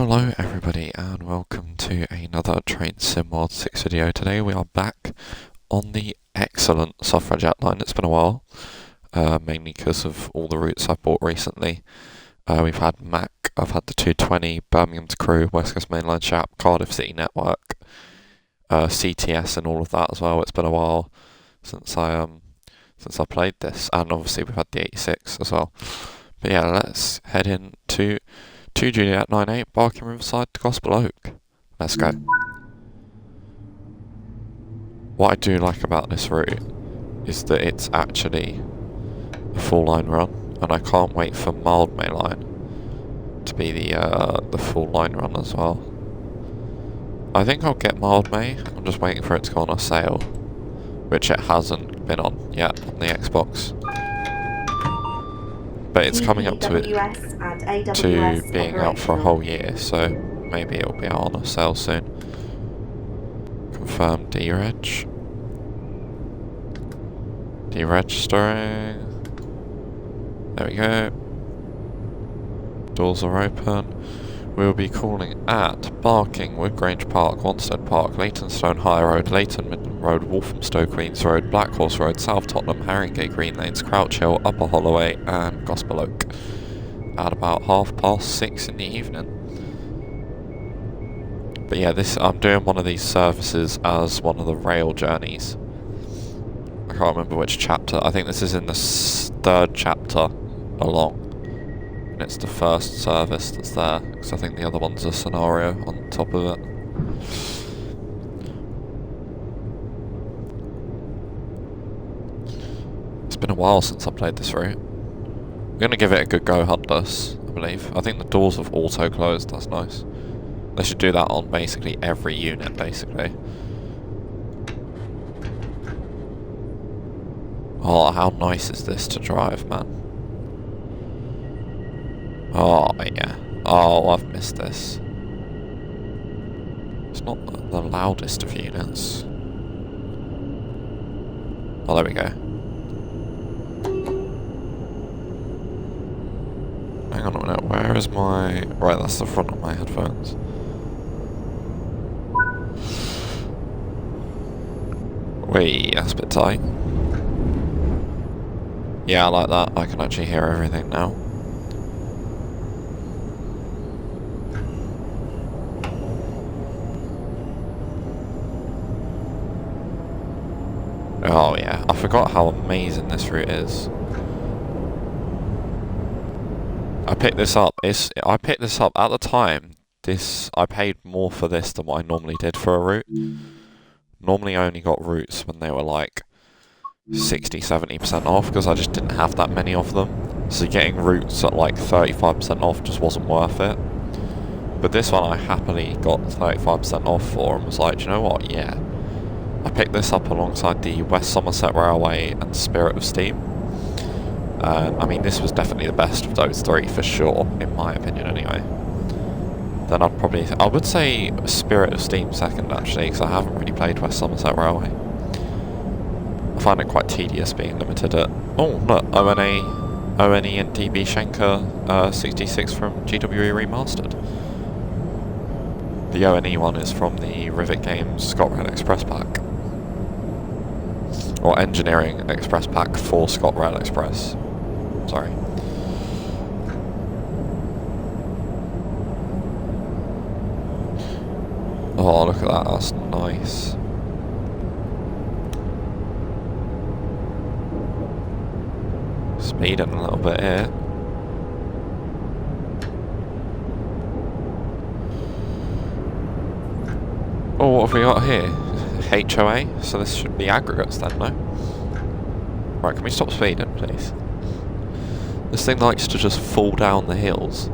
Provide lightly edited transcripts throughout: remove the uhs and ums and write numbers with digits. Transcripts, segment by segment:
Hello everybody and welcome to another Train Sim World 6 video. Today we are back on the excellent Suffragette line. It's been a while, mainly because of all the routes I've bought recently. We've had Mac, I've had the 220, Birmingham to Crewe, West Coast Mainline Chap, Cardiff City Network, CTS and all of that as well. It's been a while since I played this, and obviously we've had the 86 as well. But yeah, let's head into 2 Juliet 98, Barking Riverside to Gospel Oak. Let's go. What I do like about this route is that it's actually a full line run, and I can't wait for mild mainline to be the full line run as well. I think I'll get mild May. I'm just waiting for it to go on a sale, which it hasn't been on yet on the Xbox. But it's coming up to being out for a whole year, so maybe it'll be out on a sale soon. Confirm dereg. Deregistering. There we go. Doors are open. We'll be calling at Barking, Woodgrange Park, Wanstead Park, Leytonstone High Road, Leighton Midland Road, Walthamstow Queens Road, Black Horse Road, South Tottenham, Haringey Green Lanes, Crouch Hill, Upper Holloway and Gospel Oak at about 6:30 in the evening. But yeah, I'm doing one of these services as one of the rail journeys. I can't remember which chapter. I think this is in the third chapter along. And it's the first service that's there, because I think the other one's a scenario on top of it. It's been a while since I played this route. I'm going to give it a good go, Hudless, I believe. I think the doors have auto-closed, that's nice. They should do that on basically every unit, basically. Oh, how nice is this to drive, man. Oh, yeah. Oh, I've missed this. It's not the loudest of units. Oh, there we go. Hang on a minute, where is my... Right, that's the front of my headphones. Wait, that's a bit tight. Yeah, I like that. I can actually hear everything now. Oh yeah, I forgot how amazing this route is. I picked this up at the time. I paid more for this than what I normally did for a route. Normally I only got routes when they were like 60-70% off, because I just didn't have that many of them. So getting routes at like 35% off just wasn't worth it. But this one I happily got 35% off for, and was like, do you know what, yeah. I picked this up alongside the West Somerset Railway and Spirit of Steam. I mean, this was definitely the best of those three for sure, in my opinion anyway. Then I would say Spirit of Steam second actually, because I haven't really played West Somerset Railway. I find it quite tedious being limited at... Oh, look, ONE and DB Schenker 66 from GWE Remastered. The ONE one is from the Rivet Games ScotRail Express pack. Or Engineering Express pack for ScotRail Express. Sorry. Oh, look at that, that's nice. Speeding a little bit here. Oh, what have we got here? HOA, so this should be aggregates then, no? Right, can we stop speeding, please? This thing likes to just fall down the hills.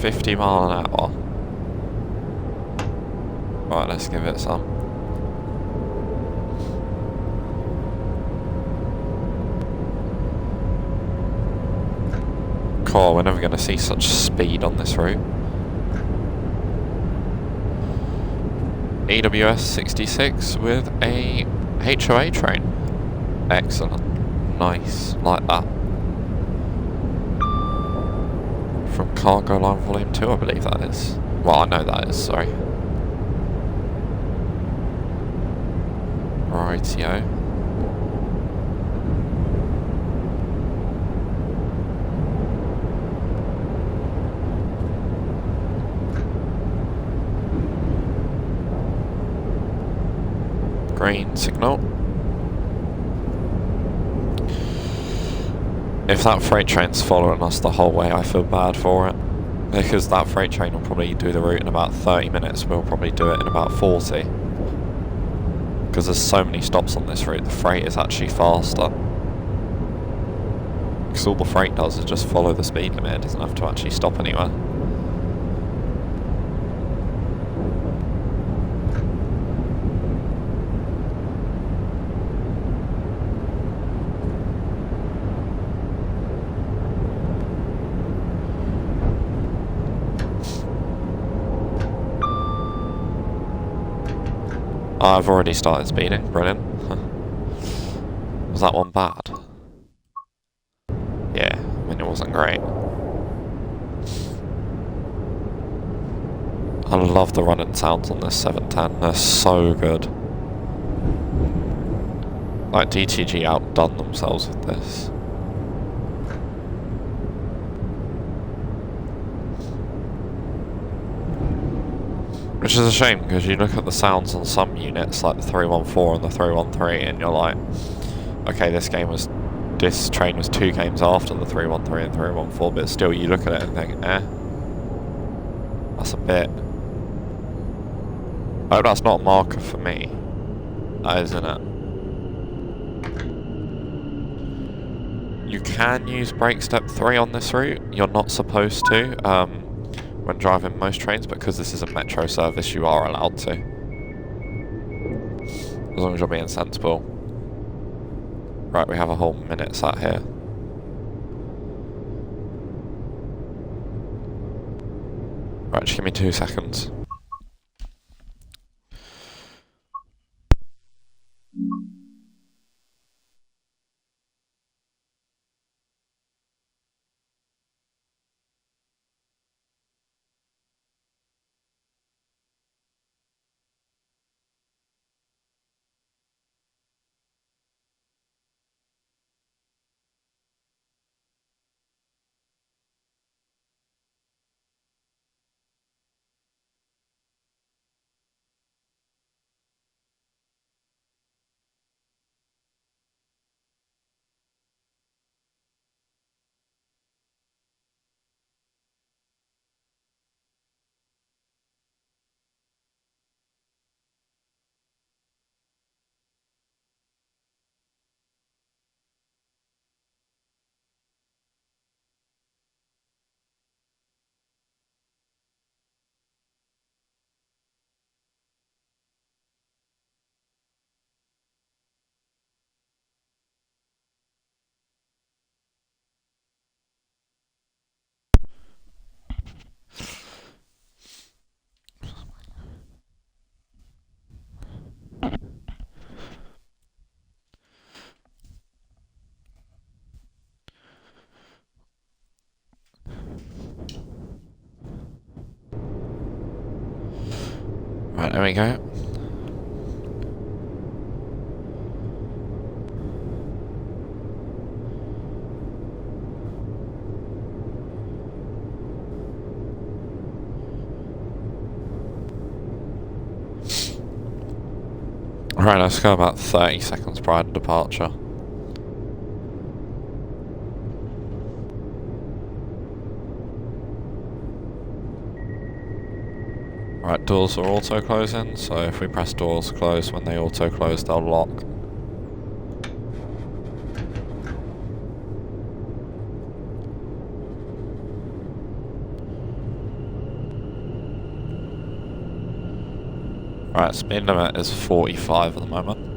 50 mile an hour. Right, let's give it some. Cool, we're never going to see such speed on this route. EWS 66 with a HOA train. Excellent. Nice. Like that. From Cargo Line Volume 2, I believe that is. Well, I know that is, sorry. Rightio. Green signal. If that freight train's following us the whole way, I feel bad for it. Because that freight train will probably do the route in about 30 minutes, we'll probably do it in about 40. Because there's so many stops on this route, the freight is actually faster. Because all the freight does is just follow the speed limit, it doesn't have to actually stop anywhere. I've already started speeding, brilliant. Was that one bad? Yeah, I mean it wasn't great. I love the running sounds on this 710, they're so good. Like DTG outdone themselves with this. Which is a shame, because you look at the sounds on some units, like the 314 and the 313, and you're like, okay, this train was 2 games after the 313 and 314, but still you look at it and think, that's a bit. Oh, that's not a marker for me. That isn't it. You can use brake step 3 on this route, you're not supposed to. When driving most trains, but because this is a metro service, you are allowed to. As long as you're being sensible. Right, we have a whole minute sat here. Right, just give me 2 seconds. Right, there we go. Right, let's go about 30 seconds prior to departure. Right, doors are auto closing, so if we press doors close, when they auto close, they'll lock. Right, speed limit is 45 at the moment.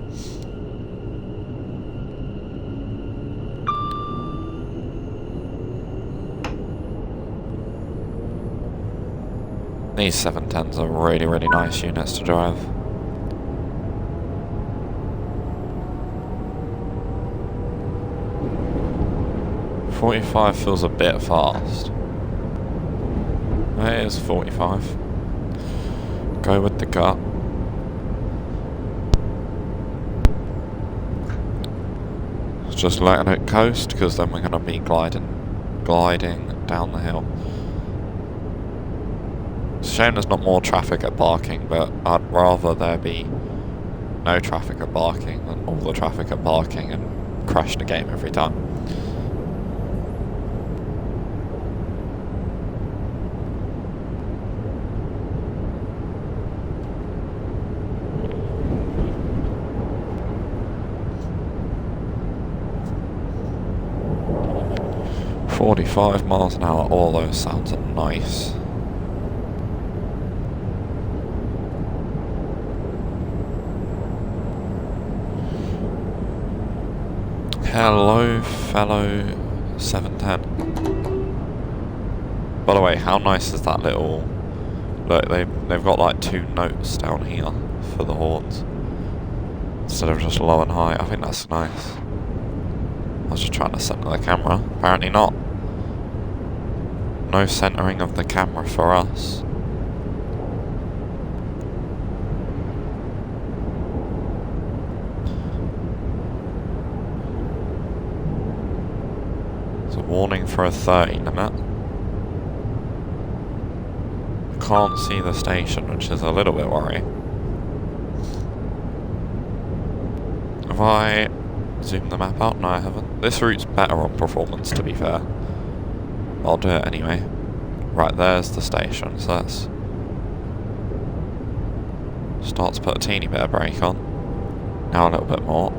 These 710s are really, really nice units to drive. .45 feels a bit fast. It is 45. Go with the gut. Just letting it coast, because then we're going to be gliding down the hill. It's a shame there's not more traffic at Barking, but I'd rather there be no traffic at Barking than all the traffic at Barking and crash the game every time. "45 miles an hour, all those sounds are nice." Hello, fellow 710. By the way, how nice is that little... Look, they've got like 2 notes down here for the horns, instead of just low and high. I think that's nice. I was just trying to center the camera. Apparently not. No centering of the camera for us. It's a warning for a 30 limit. Can't see the station, which is a little bit worrying. Have I zoomed the map out? No, I haven't. This route's better on performance, to be fair. I'll do it anyway. Right, there's the station, so let's start to put a teeny bit of brake on. Now a little bit more.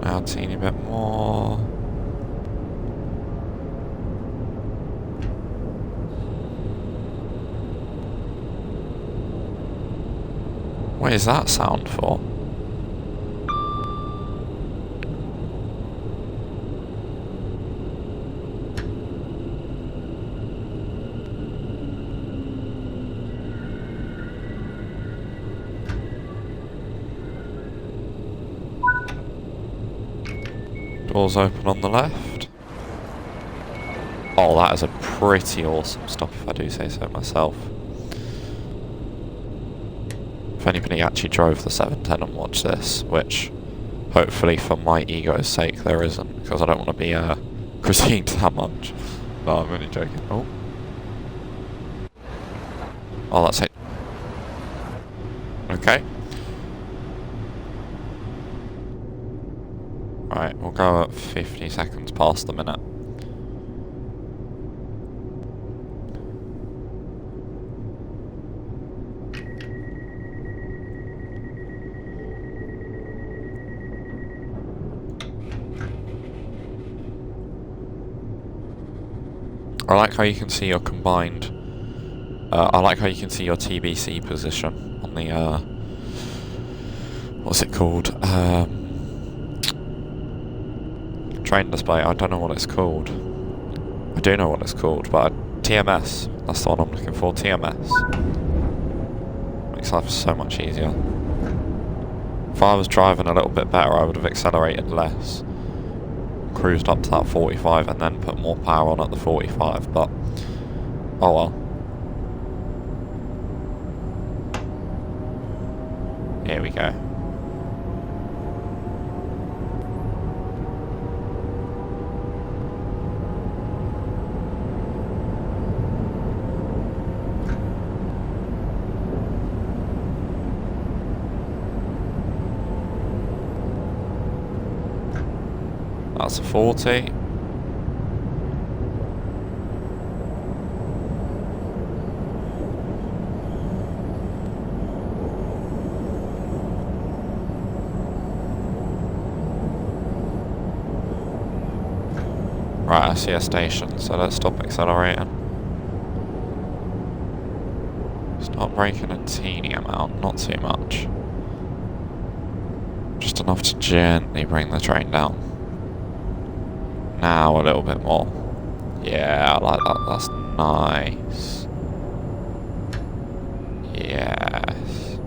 Now a teeny bit more. What is that sound for? Doors open on the left. Oh, that is a pretty awesome stop, if I do say so myself. If anybody actually drove the 710 and watched this, which hopefully for my ego's sake there isn't, because I don't want to be critiqued that much. No, I'm only joking. Oh. Oh, that's it. Okay. Right, we'll go at 50 seconds past the minute. I like how you can see your combined... I like how you can see your TBC position on the... what's it called? Train display. I don't know what it's called. I do know what it's called, but TMS. That's the one I'm looking for. TMS. Makes life so much easier. If I was driving a little bit better, I would have accelerated less. Cruised up to that 45 and then put more power on at the 45, but oh well. Here we go. That's a 40. Right, I see a station, so let's stop accelerating. Start braking a teeny amount, not too much. Just enough to gently bring the train down. Now a little bit more. Yeah, I like that. That's nice. Yes.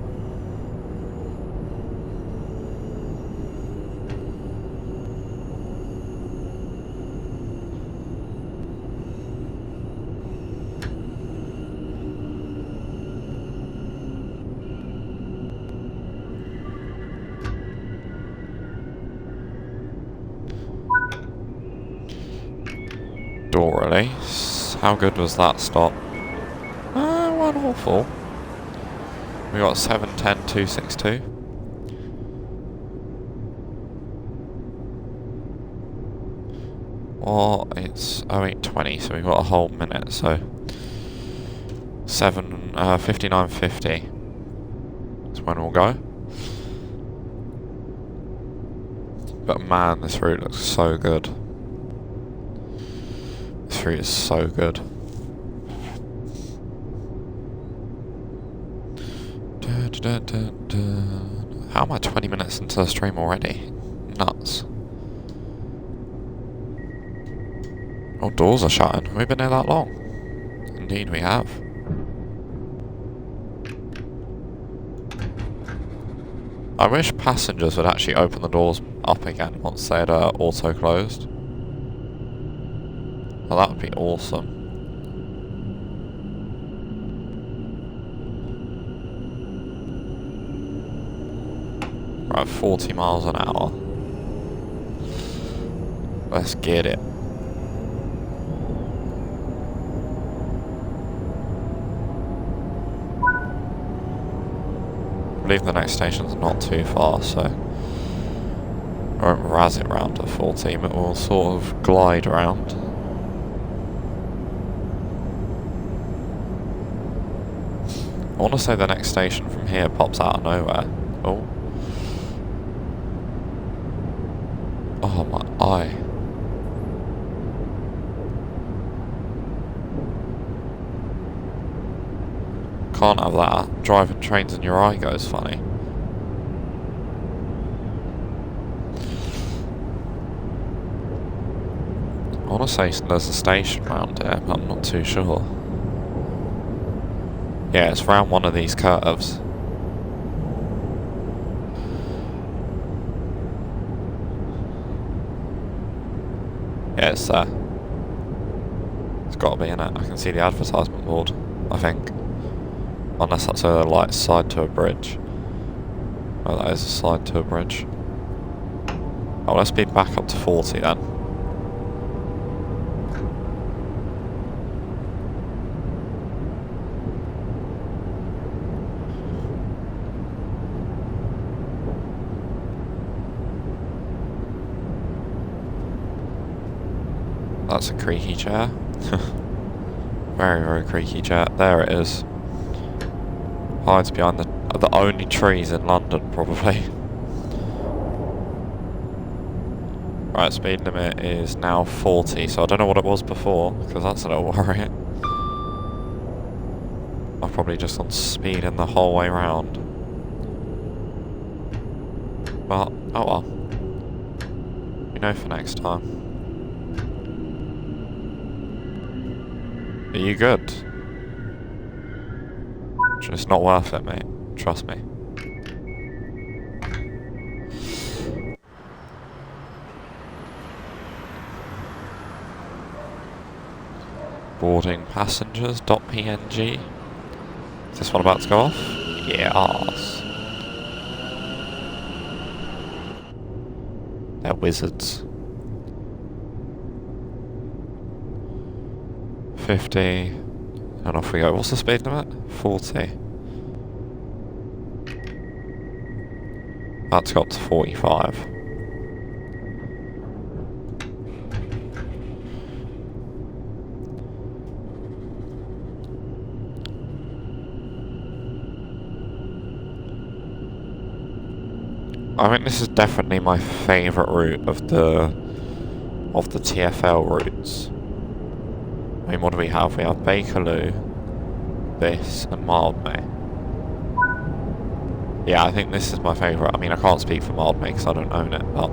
Actually, how good was that stop? One awful. We got 7:10.262. Well, it's 08:20, so we've got a whole minute, so 59:50 is when we'll go. But man, this route looks so good. This route is so good. How am I 20 minutes into the stream already? Nuts. Oh, doors are shutting. We've been here that long. Indeed we have. I wish passengers would actually open the doors up again once they'd auto-closed. Well, that would be awesome. Right, 40 miles an hour. Let's get it. I believe the next station's not too far, so I won't razz it round at 40, but we'll sort of glide around. I want to say the next station from here pops out of nowhere. Oh. Oh, my eye. Can't have that. Driving trains and your eye goes funny. I want to say there's a station round here, but I'm not too sure. Yeah, it's round one of these curves. Yeah, it's there. It's got to be in it. I can see the advertisement board, I think. Unless that's a light side to a bridge. Oh, that is a side to a bridge. Oh, let's speed back up to 40 then. That's a creaky chair. Very, very creaky chair. There it is. Hides behind the only trees in London, probably. Right, speed limit is now 40, so I don't know what it was before, because that's a little worrying. I've probably just gone speeding the whole way round. But, oh well. You know for next time. Are you good? It's not worth it, mate. Trust me. Boarding passengers.png. Is this one about to go off? Yes. They're wizards. 50. And off we go. What's the speed limit? 40. That's got to 45. I think this is definitely my favourite route of the TfL routes. I mean, what do we have? We have Bakerloo, this, and Mildmay. Yeah, I think this is my favourite. I mean, I can't speak for Mildmay because I don't own it, but...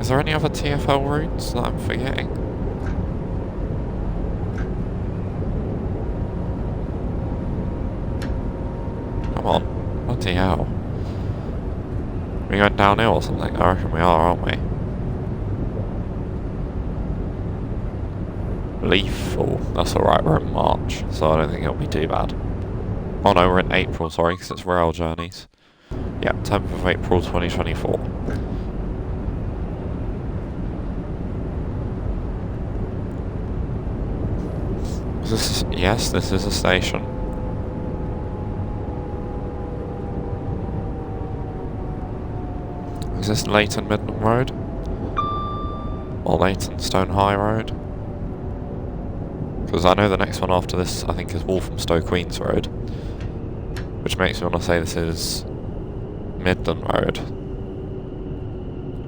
Is there any other TfL routes that I'm forgetting? Come on. Bloody hell. We going downhill or something? I reckon we are, aren't we? Lethal. That's alright, we're in March, so I don't think it'll be too bad. Oh no, we're in April, sorry, because it's rail journeys. Yeah, 10th of April 2024. Is this... Yes, this is a station. Is this Leighton Midland Road? Or Leighton Stone High Road? Because I know the next one after this, I think, is Walthamstow Queens Road. Which makes me want to say this is Midland Road.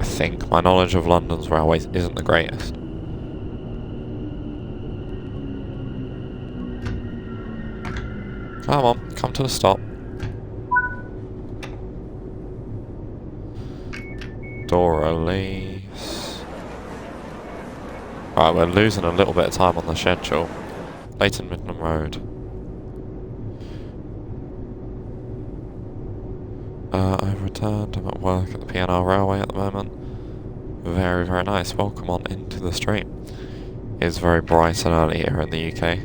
I think. My knowledge of London's railways isn't the greatest. Come on, come to a stop. Door release. Right, we're losing a little bit of time on the schedule. Leighton Midland Road. I've returned. I'm at work at the P&R Railway at the moment. Very, very nice. Welcome on into the stream. It's very bright and early here in the UK.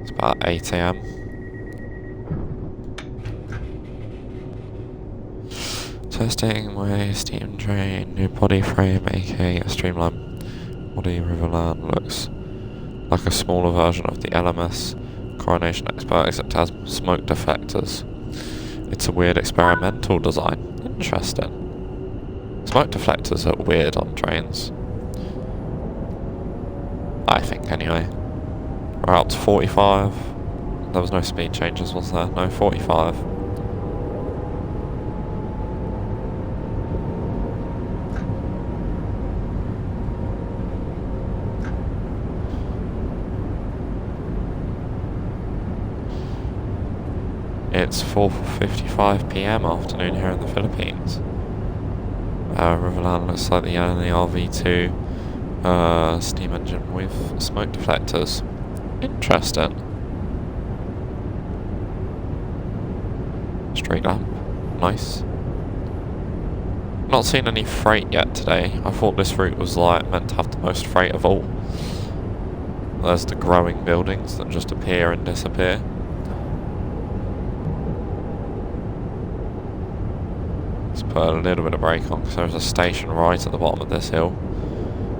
It's about 8 AM. Testing my steam train, new body frame, aka a streamlined body. Riverland looks like a smaller version of the LMS Coronation Expert, except has smoke deflectors. It's a weird experimental design. Interesting. Smoke deflectors are weird on trains. I think, anyway. We're out to 45. There was no speed changes, was there? No, 45. It's 4:55 PM afternoon here in the Philippines. Riverland looks like the only RV2 steam engine with smoke deflectors. Interesting. Street lamp. Nice. Not seen any freight yet today. I thought this route was like meant to have the most freight of all. There's the growing buildings that just appear and disappear. Let's put a little bit of brake on because there's a station right at the bottom of this hill.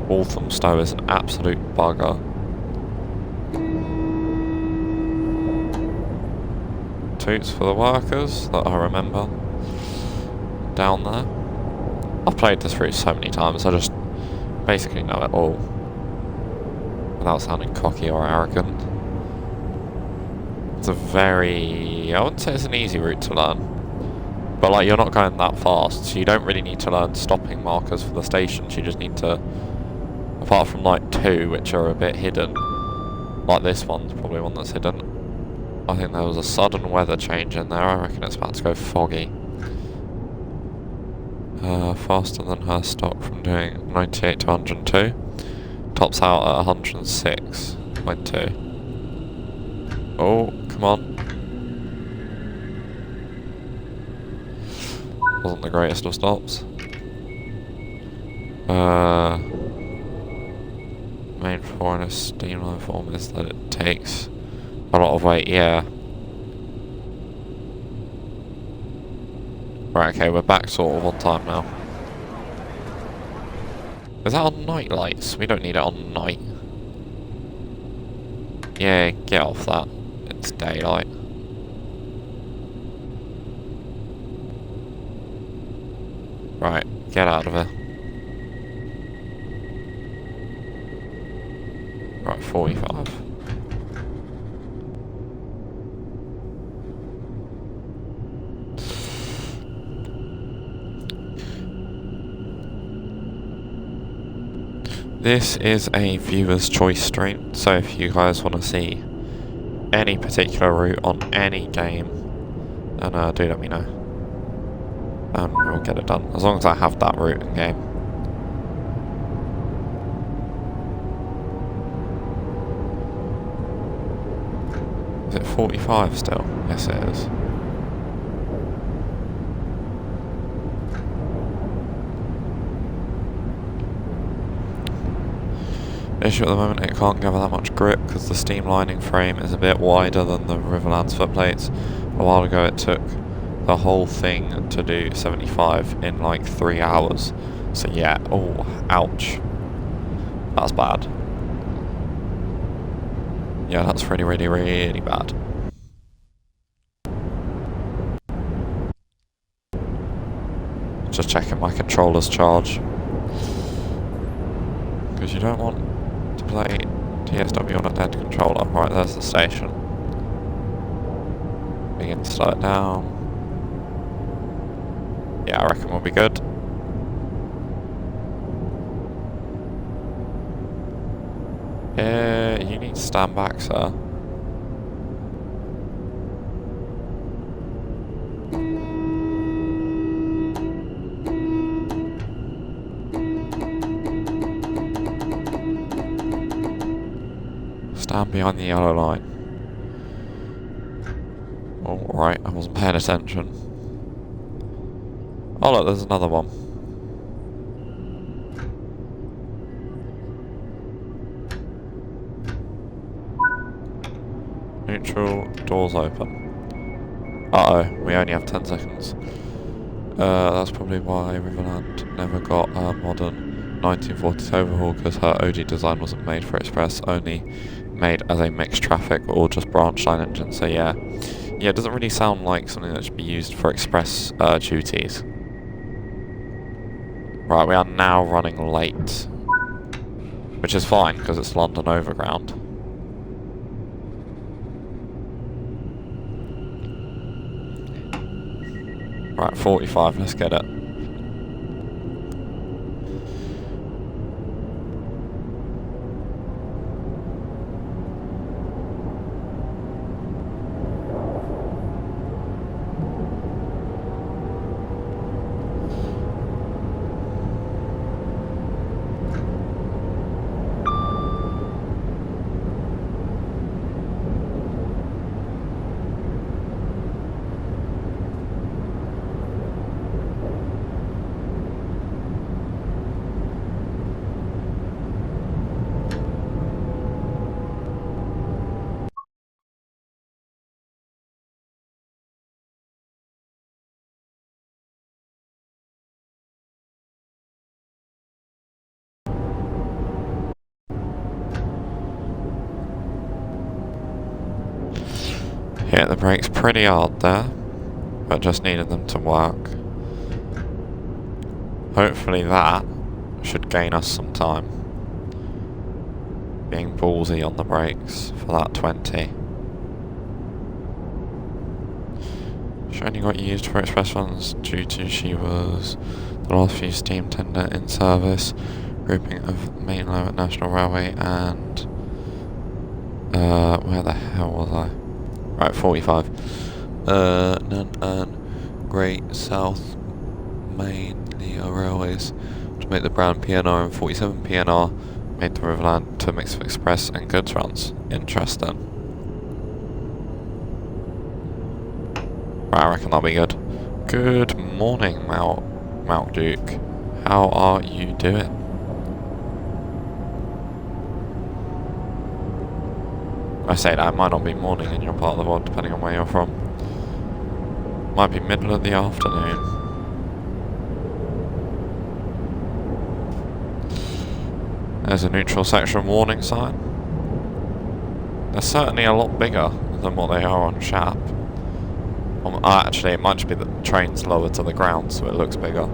Walthamstow is an absolute bugger. Toots for the workers that I remember down there. I've played this route so many times, I just basically know it all without sounding cocky or arrogant. It's a very... I wouldn't say it's an easy route to learn, but like you're not going that fast, so you don't really need to learn stopping markers for the stations. You just need to, apart from like two which are a bit hidden, like this one's probably one that's hidden. I think there was a sudden weather change in there. I reckon it's about to go foggy. Faster than her stock from doing 98 to 102. Tops out at 106.2. Oh, come on. Wasn't the greatest of stops. Main flaw in a steamline form is that it takes a lot of weight, yeah. Right, okay, we're back sort of on time now. Is that on night lights? We don't need it on night. Yeah, get off that. It's daylight. Right, get out of here. Right, 45. This is a viewer's choice stream, so if you guys want to see any particular route on any game, then do let me know. And we'll get it done, as long as I have that route in game. Is it 45 still? Yes it is. Issue at the moment, it can't gather that much grip because the steam lining frame is a bit wider than the Riverland's footplates. A while ago it took the whole thing to do 75 in like 3 hours. So yeah, oh, ouch. That's bad. Yeah, that's really, really, really bad. Just checking my controller's charge. Because you don't want to play TSW on a dead controller. Right, there's the station. Begin to slow it down. Yeah, I reckon we'll be good. You need to stand back, sir. Stand behind the yellow line. Oh, right, I wasn't paying attention. Oh look, there's another one. Neutral, doors open. Uh-oh, we only have 10 seconds. That's probably why Riverland never got a modern 1940s overhaul, because her OG design wasn't made for express, only made as a mixed traffic or just branch line engine, so yeah. Yeah, it doesn't really sound like something that should be used for express duties. Right, we are now running late. Which is fine, because it's London Overground. Right, 45, let's get it. Hit the brakes pretty hard there, but just needed them to work. Hopefully that should gain us some time. Being ballsy on the brakes for that 20. She only got used for express runs due to she was the last few steam tender in service, grouping of Mainland National Railway and where the hell was I? Right, 45. None and Great South mainly are railways to make the Brown PNR, and 47 PNR made the Riverland to mix of express and goods runs. Interesting. Right, I reckon that'll be good. Good morning, Mount Duke. How are you doing? I say that, it might not be morning in your part of the world, depending on where you're from. Might be middle of the afternoon. There's a neutral section warning sign. They're certainly a lot bigger than what they are on Shap. Actually, it might just be that the train's lower to the ground, so it looks bigger.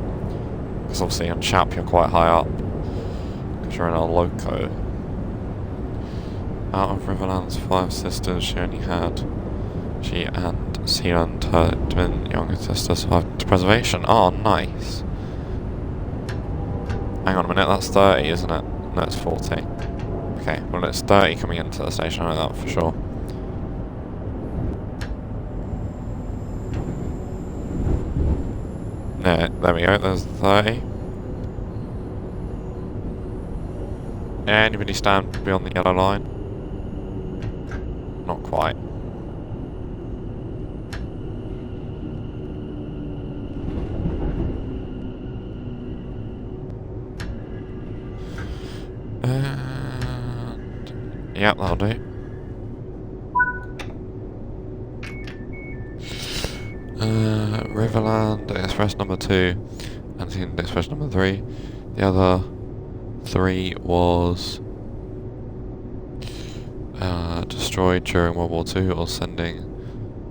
Because obviously on Shap you're quite high up, because you're in a loco. Out of Riverland's 5 sisters, she and Sealand, her twin younger sister, survived to preservation. Oh, nice. Hang on a minute, that's 30, isn't it? No, it's 40. Okay, well it's 30 coming into the station, I know that for sure. There we go, there's 30. Anybody stand beyond the yellow line? Not quite. And yep, that'll do. Riverland Express number 2 and Sealand Express number 3. The other 3 was destroyed during World War II or sending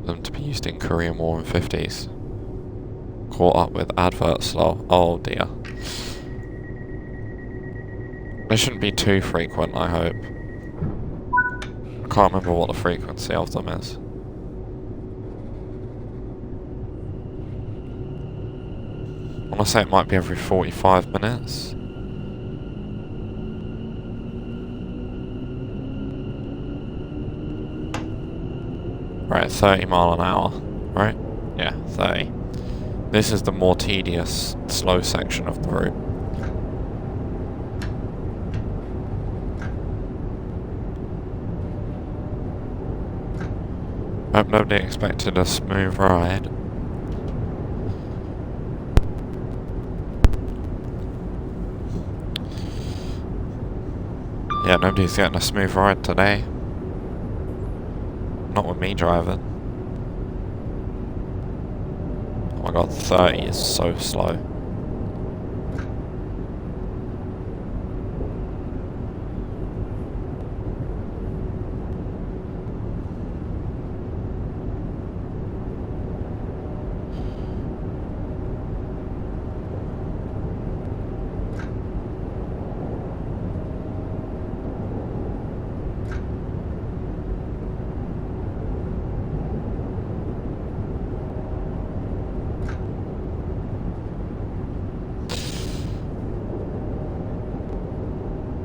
them to be used in Korean War in 50s. Caught up with adverts lol. Oh dear. They shouldn't be too frequent, I hope. I can't remember what the frequency of them is. I want to say it might be every 45 minutes. Right, 30 mile an hour, right? Yeah, 30. This is the more tedious, slow section of the route. Hope nobody expected a smooth ride. Yeah, nobody's getting a smooth ride today. Not with me driving. Oh my god, 30 is so slow.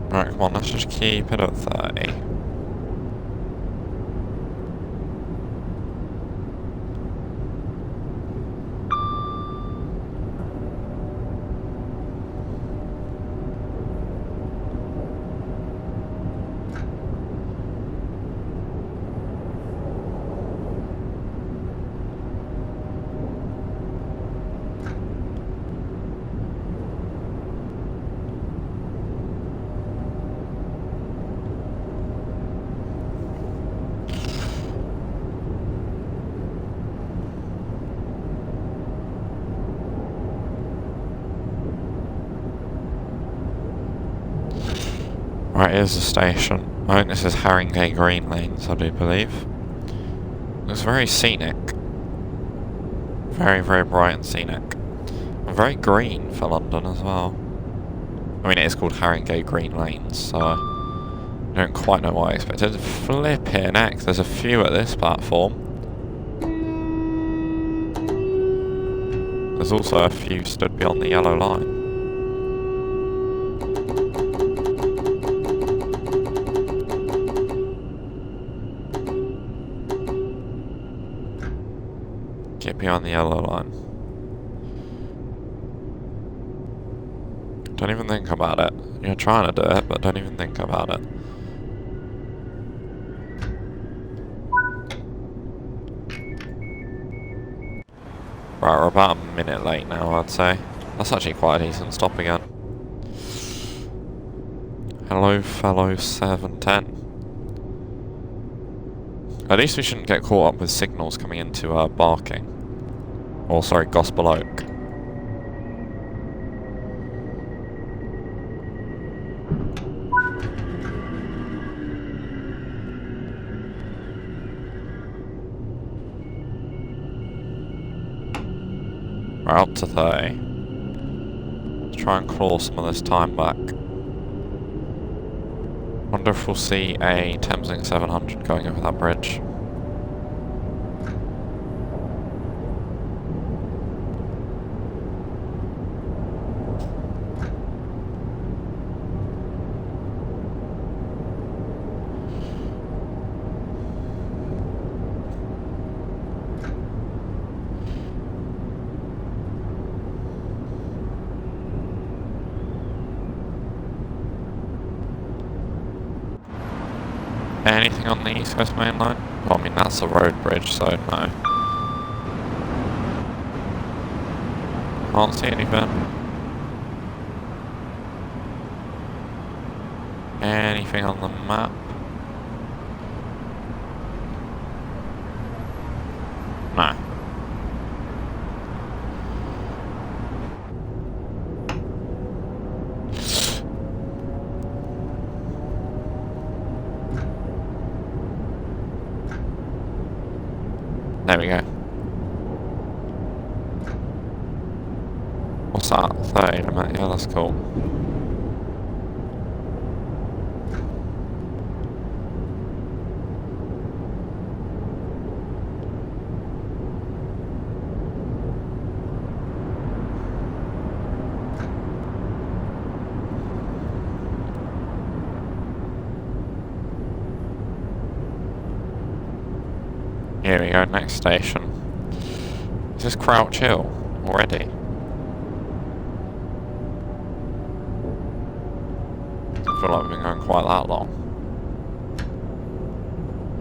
Right, come on, let's just keep it at 30. Right, here's the station. I think this is Haringey Green Lanes, I do believe. It's very scenic. Very, very bright and scenic. And very green for London as well. I mean, it is called Haringey Green Lanes, so I don't quite know what I expected. Flipping heck, there's a few at this platform. There's also a few stood beyond the yellow line. Get beyond the yellow line. Don't even think about it. You're trying to do it, but don't even think about it. Right, we're about a minute late now, I'd say. That's actually quite a decent stop again. Hello, fellow 710. At least we shouldn't get caught up with signals coming into Barking. Or, sorry, Gospel Oak. We're up to 30. Let's try and claw some of this time back. Wonder if we'll see a Thameslink 700 going over that bridge. Anything on the East Coast Main Line? Well, I mean, that's a road bridge, so no. Can't see anything. Anything on the map? No. There we go. What's that? 30 in a minute. Yeah, that's cool. Here we go, next station. Is this Crouch Hill already? I feel like we've been going quite that long.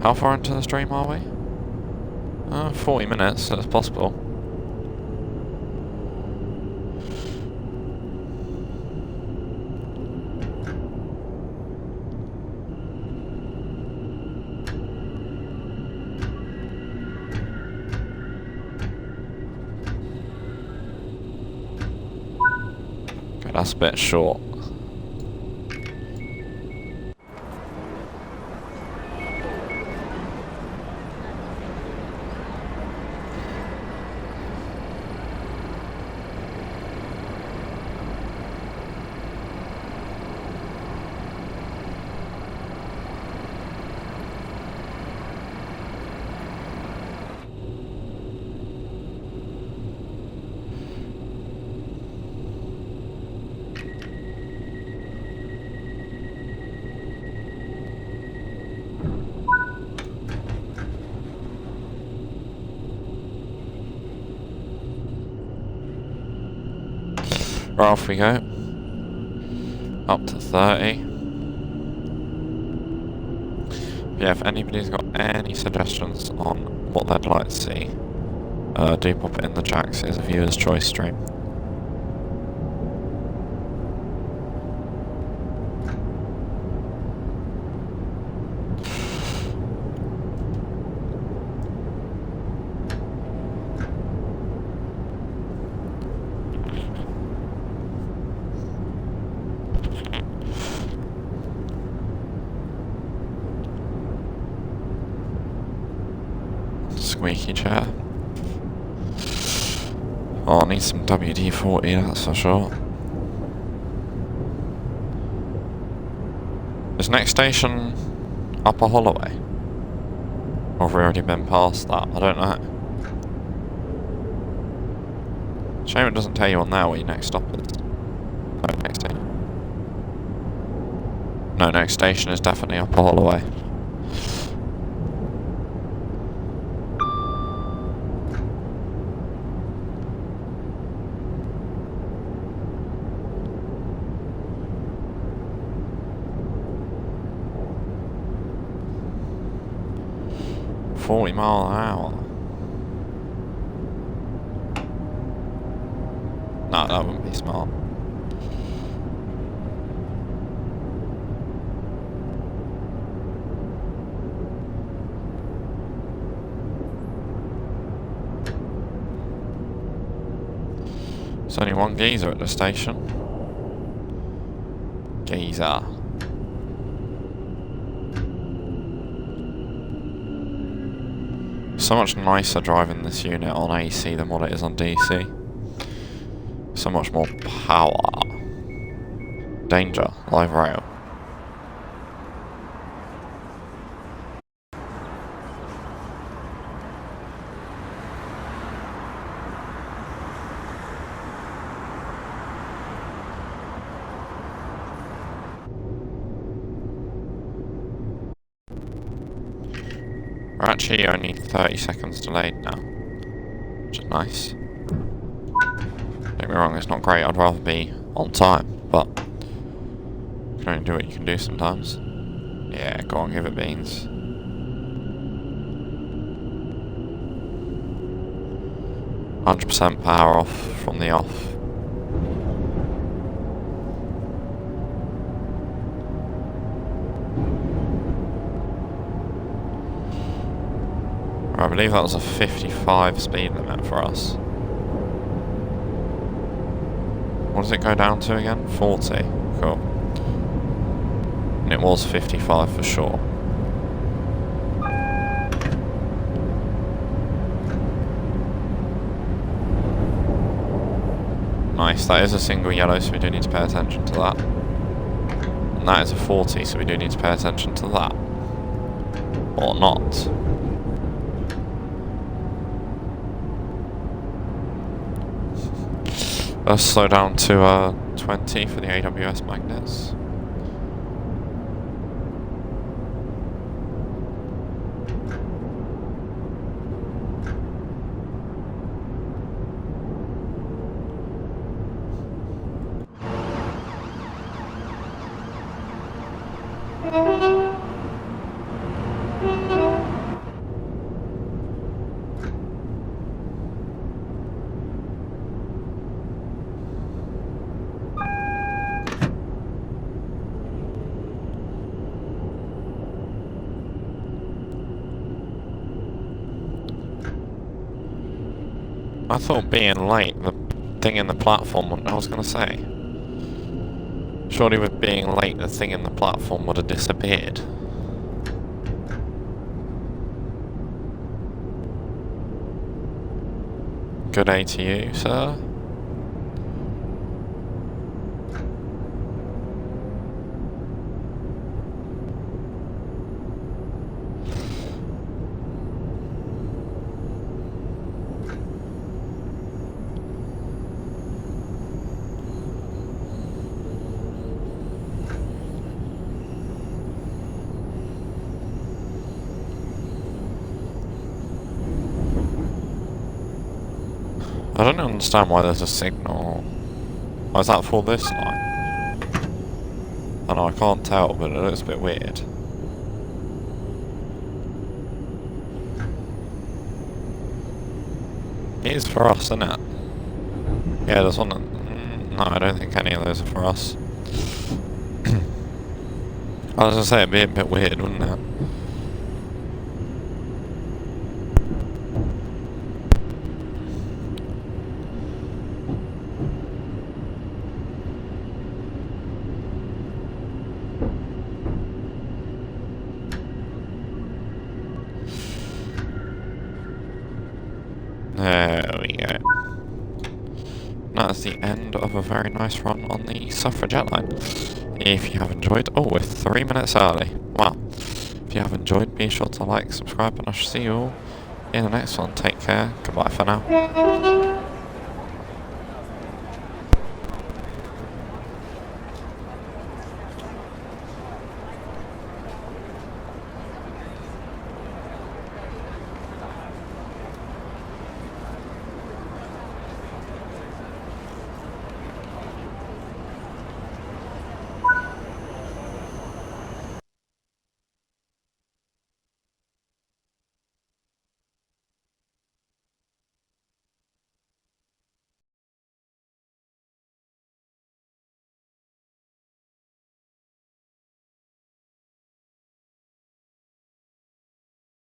How far into the stream are we? 40 minutes, so it's possible. Okay, that's a bit short. Right, off we go. Up to 30. Yeah, if anybody's got any suggestions on what they'd like to see, do pop it in the chats. It's a viewer's choice stream. Squeaky chair. Oh, I need some WD-40, that's for sure. Is next station Upper Holloway? Or have we already been past that? I don't know. Shame it doesn't tell you on there where your next stop is. No, next station. No, next station is definitely Upper Holloway. $40 miles an hour. No, that wouldn't be smart. There's only one geezer at the station. Geezer. So much nicer driving this unit on AC than what it is on DC. So much more power. Danger. Live rail. We're actually only 30 seconds delayed now, which is nice. Don't get me wrong, it's not great, I'd rather be on time, but you can only do what you can do sometimes. Yeah, go on, give it beans. %, power off from the off. I believe that was a 55 speed limit for us. What does it go down to again? 40. Cool. And it was 55 for sure. nice. That is a single yellow, so we do need to pay attention to that. And that is a 40, so we do need to pay attention to that. Or not. Let's slow down to 20 for the AWS magnets. I thought being late, the thing in the platform, I was going to say. Surely with being late, the thing in the platform would have disappeared. Good day to you, sir. I don't understand why there's a signal. Oh, is that for this line? I know, I can't tell, but it looks a bit weird. It is for us, isn't it? Yeah, there's one. No, I don't think any of those are for us. I was gonna say it'd be a bit weird, wouldn't it? There we go. That's the end of a very nice run on the Suffragette line. If you have enjoyed, oh, we're 3 minutes early. Wow. If you have enjoyed, be sure to like, subscribe, and I shall see you all in the next one. Take care. Goodbye for now.